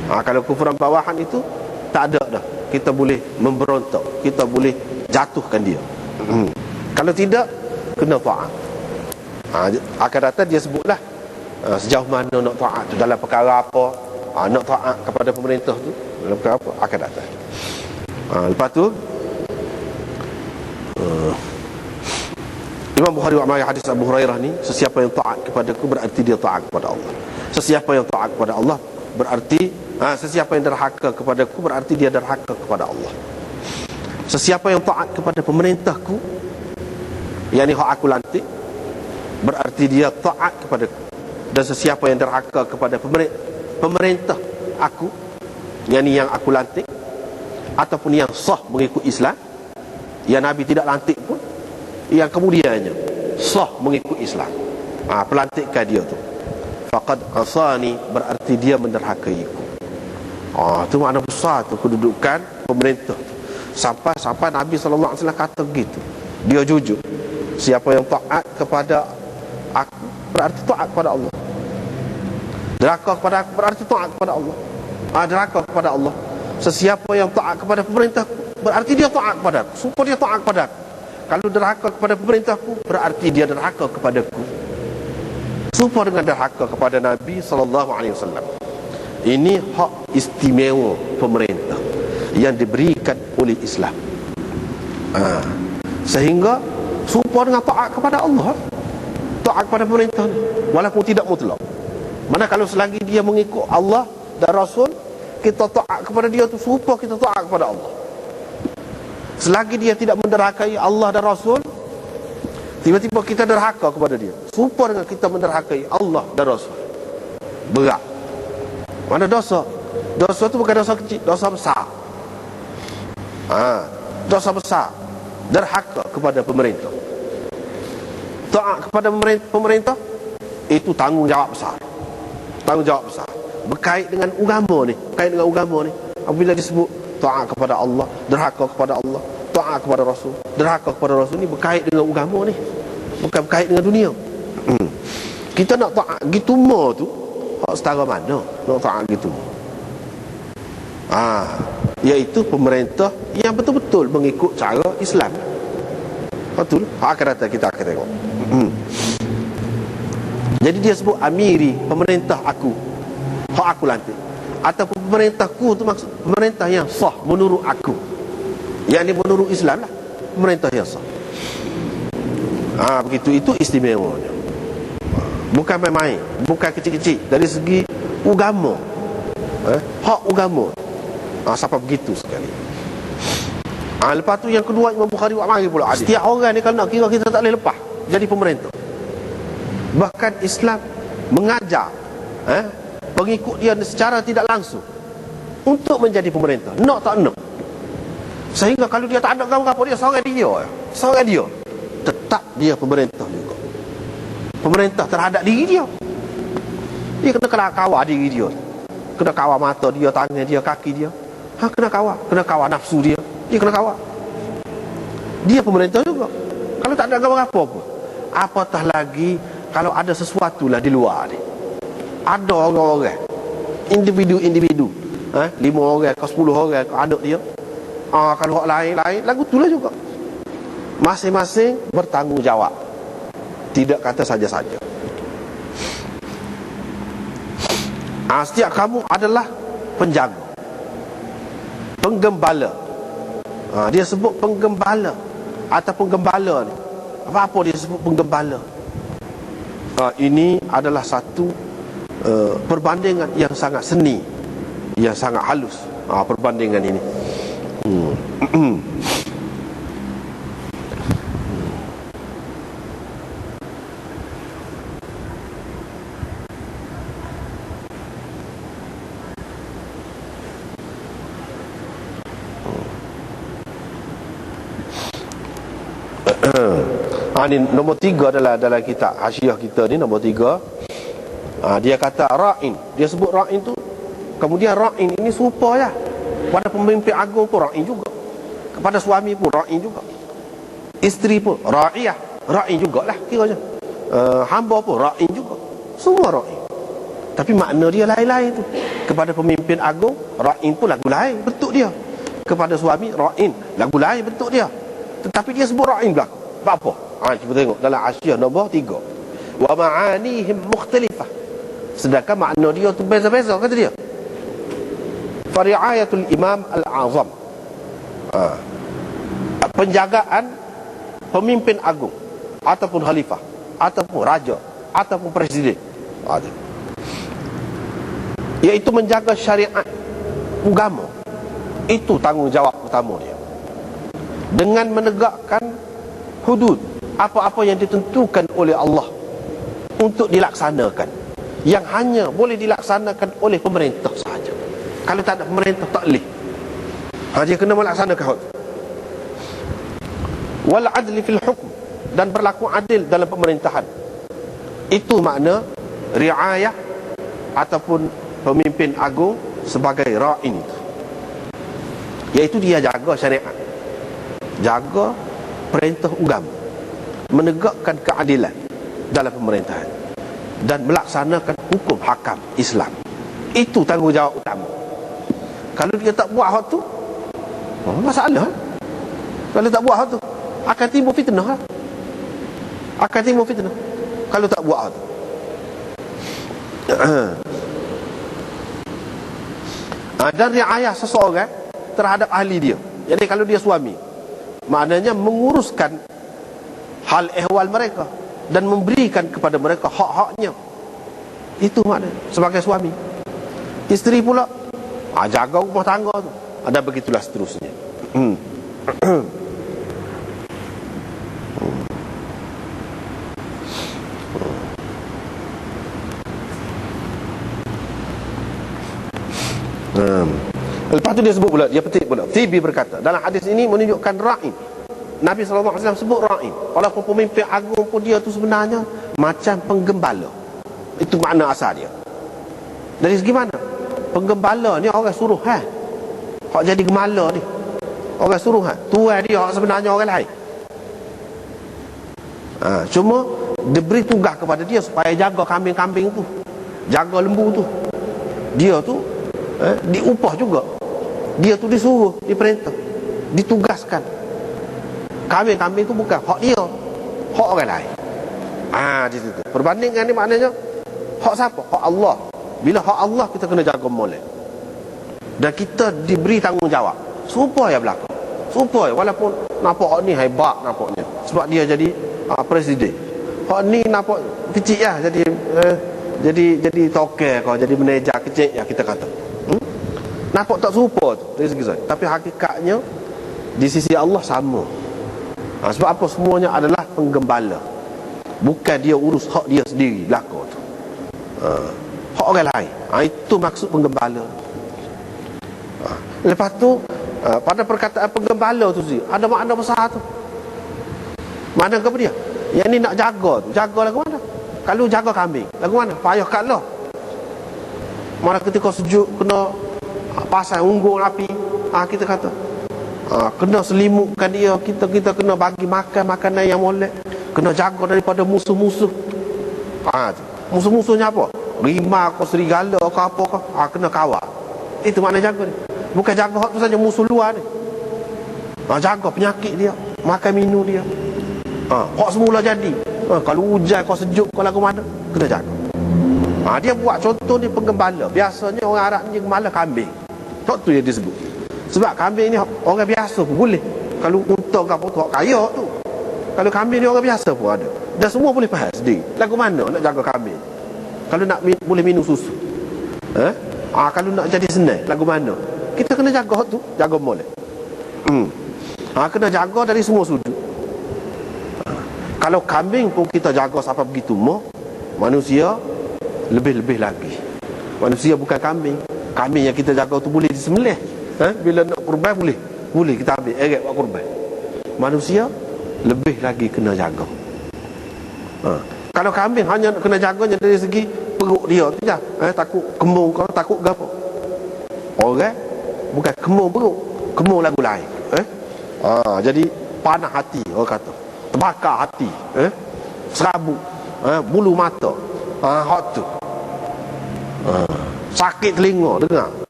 Kalau kufuran bawahan itu tak ada dah, kita boleh memberontak, kita boleh jatuhkan dia. Kalau tidak, kena taat. Akan datang dia sebutlah sejauh mana nak taat tu, dalam perkara apa. Nak taat kepada pemerintah tu dalam perkara apa, akan datang. Lepas tu Imam Bukhari wa hadis Abu Hurairah ni, sesiapa yang taat kepadaku berarti dia taat kepada Allah. Sesiapa yang taat kepada Allah berarti sesiapa yang derhaka kepadaku berarti dia derhaka kepada Allah. Sesiapa yang taat kepada pemerintahku, yakni hak aku lantik, berarti dia taat kepadaku. Dan sesiapa yang derhaka kepada pemerintah aku, yakni yang aku lantik, ataupun yang sah mengikut Islam, yang Nabi tidak lantik pun, yang kemudiannya sah mengikut Islam, pelantikan dia tu, faqad asani, berarti dia menderhakaiku. Itu makna besar tu kedudukan pemerintah tu. Sampai Nabi SAW kata begitu, dia jujur, siapa yang taat kepada aku berarti taat kepada Allah. Derhaka kepada aku berarti taat kepada Allah. Derhaka kepada Allah. Sesiapa yang taat kepada pemerintah berarti dia taat kepada aku, supaya dia taat kepada aku. Kalau derhaka kepada pemerintahku berarti dia derhaka kepadaku. Supaya dengan derhaka kepada Nabi SAW. Ini hak istimewa pemerintah yang diberikan oleh Islam. Sehingga supaya dengan taat kepada Allah, taat kepada pemerintah ni, walaupun tidak mutlak. Mana kalau selagi dia mengikut Allah dan Rasul, kita taat kepada dia tu supaya kita taat kepada Allah. Selagi dia tidak menderhakai Allah dan Rasul, tiba-tiba kita derhaka kepada dia, supaya dengan kita menderhakai Allah dan Rasul, berat. Mana dosa? Dosa tu bukan dosa kecil, dosa besar. Dosa besar, derhaka kepada pemerintah. Taat kepada pemerintah itu tanggungjawab besar. Tanggungjawab besar berkait dengan agama ni, berkait dengan agama ni. Apabila disebut taat kepada Allah, derhaka kepada Allah, taat kepada Rasul, derhaka kepada Rasul, ni berkait dengan agama ni, bukan berkait dengan dunia. Kita nak taat gitu mo tu, setara mana nak taat gitu? Iaitu pemerintah yang betul-betul mengikut cara Islam. Betul? Akan datang kita akan tengok. Jadi dia sebut amiri, pemerintah aku, hak aku lantik. Ataupun pemerintahku tu maksud pemerintah yang sah menurut aku, yang ini menurut Islam lah, pemerintah yang sah. Begitu, itu istimewanya. Bukan main-main, bukan kecil-kecil dari segi agama, hak agama. Sampai begitu sekali. Lepas tu yang kedua, Imam Bukhari mari pula hadis. Setiap orang ni kalau nak kira, kita tak boleh lepas jadi pemerintah. Bahkan Islam mengajar pengikut dia secara tidak langsung untuk menjadi pemerintah, nak tak nak. Sehingga kalau dia tak ada apa-apa, dia seorang dia tetap dia pemerintah juga. Pemerintah terhadap diri dia. Dia kena kawal diri dia, kena kawal mata dia, tangan dia, kaki dia. Kena kawal nafsu dia. Dia kena kawal. Dia pemerintah juga. Kalau tak ada apa-apa pun, apatah lagi kalau ada sesuatu lah di luar ni. Ada orang-orang, individu, 5 orang ke 10 orang ke anak dia. Kalau orang lain lagu tu lah juga. Masing-masing bertanggungjawab, tidak kata saja-saja. Setiap kamu adalah penjaga, penggembala. Dia sebut penggembala ataupun gembala ni. Apa dia sebut penggembala? Ini adalah satu perbandingan yang sangat seni, yang sangat halus. Perbandingan ini. Ini nombor 3 adalah dalam kitab hasyiah kita ni, nombor 3. Dia kata ra'in. Dia sebut ra'in tu. Kemudian ra'in ini serupa ya. Pada pemimpin agung pun ra'in juga. Kepada suami pun ra'in juga. Isteri pun ra'iyah, ra'in jugalah kiranya. Hamba pun ra'in juga. Semua ra'in. Tapi makna dia lain-lain tu. Kepada pemimpin agung, ra'in pun lagu lain bentuk dia. Kepada suami, ra'in, lagu lain bentuk dia. Tetapi dia sebut ra'in belaka. Apa? Kita tengok dalam Asyiah nombor 3. Wa ma'anihim mukhtalifah. Sedangkan makna dia tu beza-beza, kata dia. Fari'ayatul imam al-azam, penjagaan pemimpin agung ataupun khalifah ataupun raja ataupun presiden, iaitu menjaga syariat agama. Itu tanggungjawab utama dia, dengan menegakkan hudud, apa-apa yang ditentukan oleh Allah untuk dilaksanakan, yang hanya boleh dilaksanakan oleh pemerintah sahaja. Kalau tak ada pemerintah, tak boleh. Dia kena melaksanakan hal. Wal adli fil hukm, dan berlaku adil dalam pemerintahan. Itu makna riayah ataupun pemimpin agung sebagai ra'in, iaitu dia jaga syariat, jaga perintah agama, menegakkan keadilan dalam pemerintahan dan melaksanakan hukum hakam Islam. Itu tanggungjawab utama. Kalau dia tak buat hal tu, masalah. Kalau tak buat hal tu, akan timbul fitnah. Akan timbul fitnah kalau tak buat hal tu. Dan riayah seseorang terhadap ahli dia. Jadi kalau dia suami, maknanya menguruskan hal ehwal mereka dan memberikan kepada mereka hak-haknya. Itu maknanya sebagai suami. Isteri pula jaga rumah tangga tu. Dan begitulah seterusnya. Lepas tu dia sebut pula, dia petik pula, Tibi berkata, dalam hadis ini menunjukkan ra'in. Nabi SAW sebut ra'in. Walaupun pemimpin agung pun, dia tu sebenarnya macam penggembala. Itu makna asal dia. Dari segi mana? Penggembala ni orang suruh hak jadi gemala ni, orang suruh tuan dia hak sebenarnya orang lain. Cuma diberi tugas kepada dia supaya jaga kambing-kambing tu, jaga lembu tu. Dia tu diupah juga. Dia tu disuruh, diperintah, ditugaskan. Kambing-kambing tu bukan hak dia, hak orang lain. Di situ perbandingan ni maknanya hak siapa? Hak Allah. Bila hak Allah, kita kena jaga molek. Dan kita diberi tanggungjawab supaya berlaku, supaya walaupun nampak hak ni hebat nampaknya sebab dia jadi presiden, hak ni nampak kecil lah, jadi tokel kau, jadi manager kecil ya, kita kata nampak tak serupa tu dari segi saya. Tapi hakikatnya di sisi Allah sama. Sebab apa? Semuanya adalah penggembala. Bukan dia urus hak dia sendiri belaka tu, hak orang lain. Itu maksud penggembala. Lepas tu pada perkataan penggembala tu sendiri ada makna besar tu. Makna apa dia? Yang ni nak jaga tu, jaga lagu mana? Kalau jaga kambing lagu mana? Payah kat lah. Mana ketika sejuk kena pasang unggung api, kita kata kena selimutkan dia, kita kena bagi makan makanan yang molek, kena jaga daripada musuh-musuh. Musuh-musuhnya apa? Rimau ke serigala ke apa ke, kena kawal. Itu makna jaga ni. Bukan jaga hak tu saja, musuh luar ni. Jaga penyakit dia, makan minum dia. Hak semula jadi. Kalau hujan kau sejuk kau lagu mana, kena jaga. Dia buat contoh ni penggembala. Biasanya orang Arab ni gembala kambing. Tak tu yang disebut. Sebab kambing ni orang biasa pun boleh. Kalau unta ke apa tu, hak kaya tu. Kalau kambing ni orang biasa pun ada. Dan semua boleh faham sendiri lagu mana nak jaga kambing. Kalau nak boleh minum susu, kalau nak jadi senang lagu mana, kita kena jaga tu, jaga molek. Kena jaga dari semua sudut. Kalau kambing pun kita jaga sampai begitu, manusia lebih-lebih lagi. Manusia bukan kambing. Kambing yang kita jaga tu boleh disembelih. Bila nak kurban boleh kita ambil eret buat kurban. Manusia lebih lagi kena jaga. Kalau kambing hanya kena jaganya dari segi perut dia tu je, takut kembung kau, takut gapo. Orang bukan kembung perut, kembung lagu lain. Jadi panah hati, orang kata terbakar hati, serabut, bulu mata, hot tu. Sakit telinga dengar.